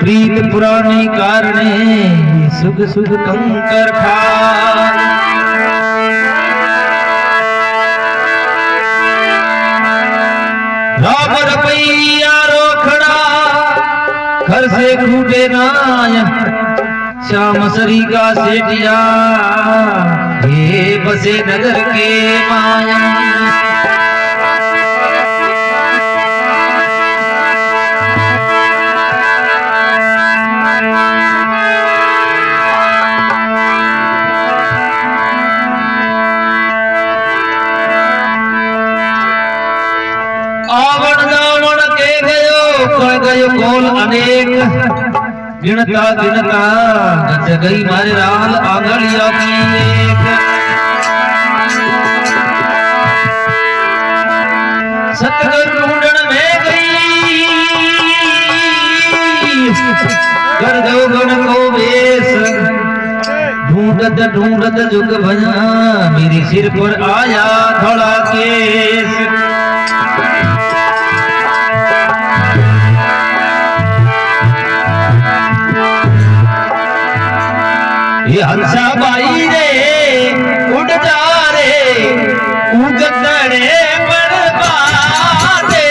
प्रीत पुरानी कारणे सुख सुख कंकर खार राम रपैया रोखड़ा घर से खूटे नाय श्याम सरी का सेठिया ये बसे नगर के माया कोल अनेक गिनता गिनता नच गई मारे राल आंगलिया की एक सतगुर ढूंढन में गई कर दो गण को वेश ढूंढत ढूंढत जुग भजा मेरी सिर पर आया थोड़ा केस ये हंसा बाई रे उड़ जा रे उगतड़े बड़बादे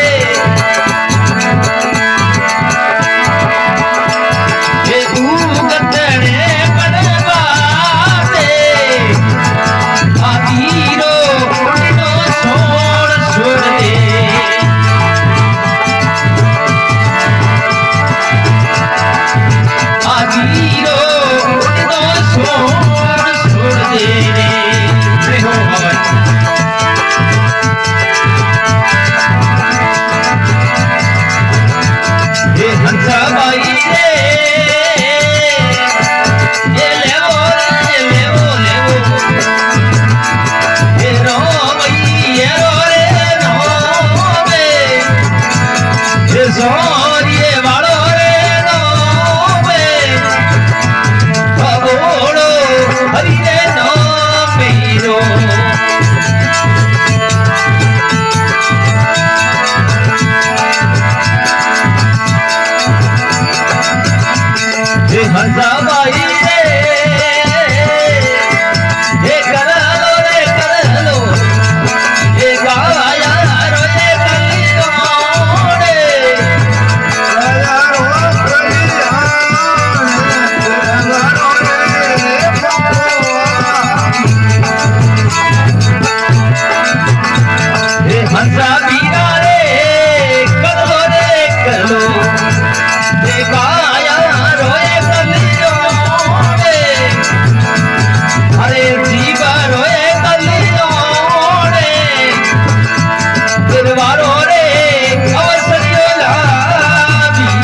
ये उगतड़े बड़बादे आदीरो उड़नो छोड़ छोड़ दे आदीरो छोड़ दे रे हो ये हंसा बाई रे ये लेवो ये रो भई ये रो रे रो बे ये सोर ये वालो रे रो बे भगोड़ो हरि रे नो पीरो ये हंसा बाई रे ये कर लो ये गाया रो ये कलियो मोड़े गाया रो ये हंसा बीरा रे कर लो ये गाया रोए कलियो मोड़े अरे जीवा रोए कलियो मोड़े दिलवारो रे अवसरियो लावियो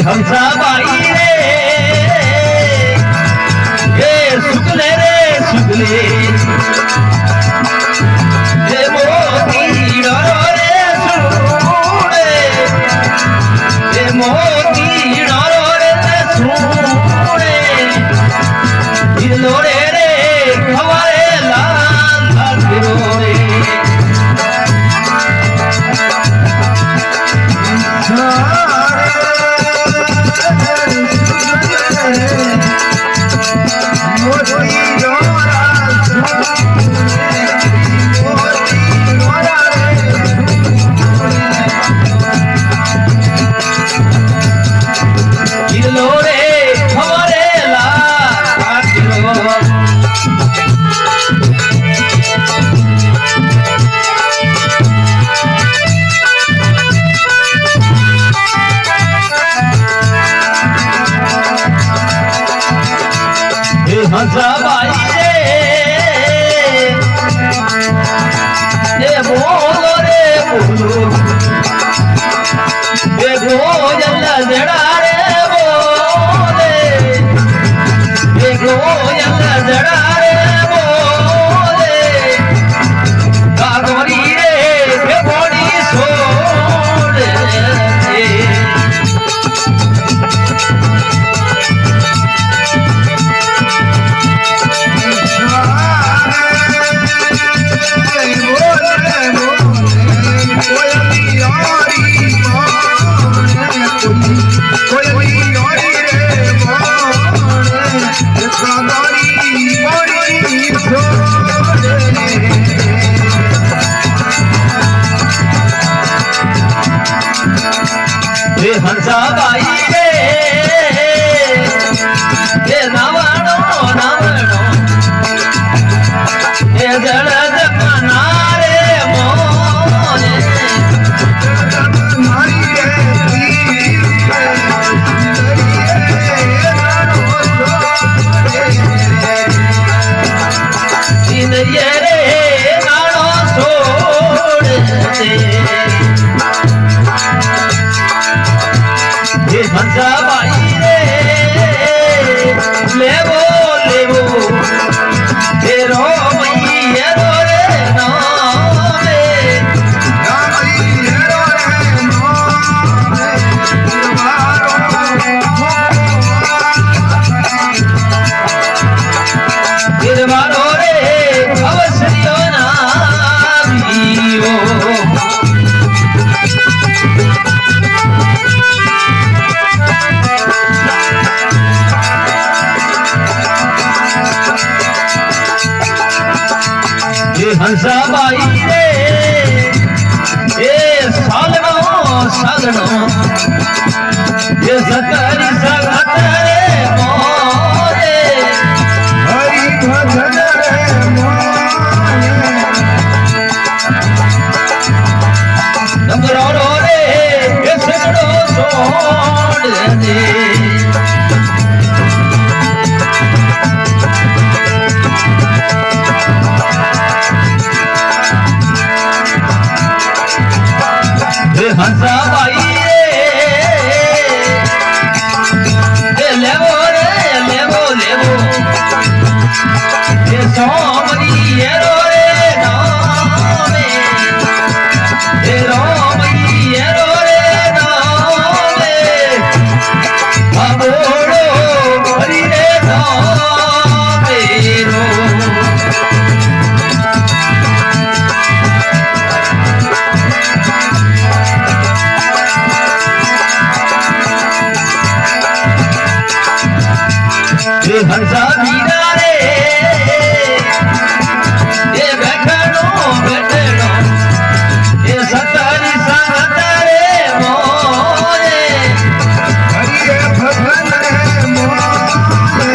हंसा बाई रे ये शुक्ले ये मोती डरो रे सुने ये मोती डरो रे सुने दिलोरे रे हमारे लाल दिलोरे हंसा बाई रे ये बोलो रे बोलो ये गोयल जड़ा रे बोले ये गोयल जड़ा रे बोले कागोरी रे ये बोड़ी सोड़े હંસાબાઈ રે એ નાવણો નાવણો એ જળ જપના રે મોને સિંદરિયે રે નાણો છોડ દે એ હંસાબાઈ રે લેવો લેવો એ રોમૈયે રો રે નામે ગિરવારો રે અવસરીઓ ના વીરો હંસાબાઈ રે એ સાલનો સાલનો એ સતરી સગત રે મોરે હરિ ભજન રે મોરે ડમરો રે એ સગડો છોડ દે હંસાબાઈ રે લેવો રે લેવો લેવો એ સોમરી એ રો રે નામે એ રોમઈ એ રો રે નામે અબોડો હરી રે નામે રો હંસા વીરા રે એ બેઠણો બેઠણો એ સતારી સાત રે મોરે હરિ ભગવાન રે મોરે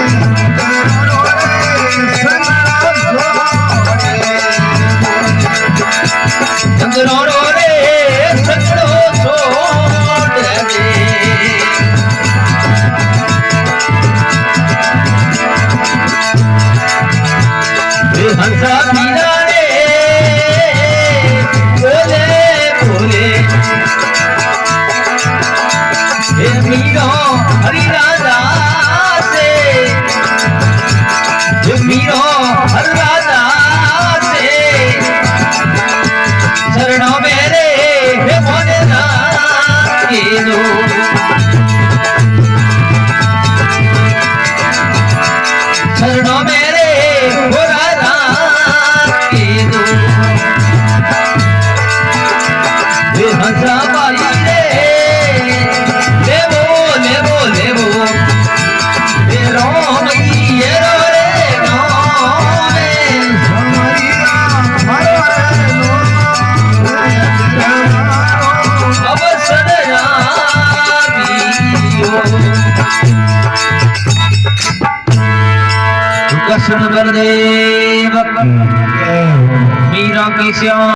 ચંદ્રો રે સગડો છોડ દે હંસા વીરા રે બોલે બોલે હે મીરો હરિ રાધા સે હે મીરો હરિ રાધા સે શરણો મેરે હે મોને નાકે દો શરણો મેરે હંસાબાઈ રે લેવો લેવો લેવો એ રોમૈયે રો રે નામે અવસર આવીયો કૃષ્ણ બલદેવ મીરા કી શ્યામ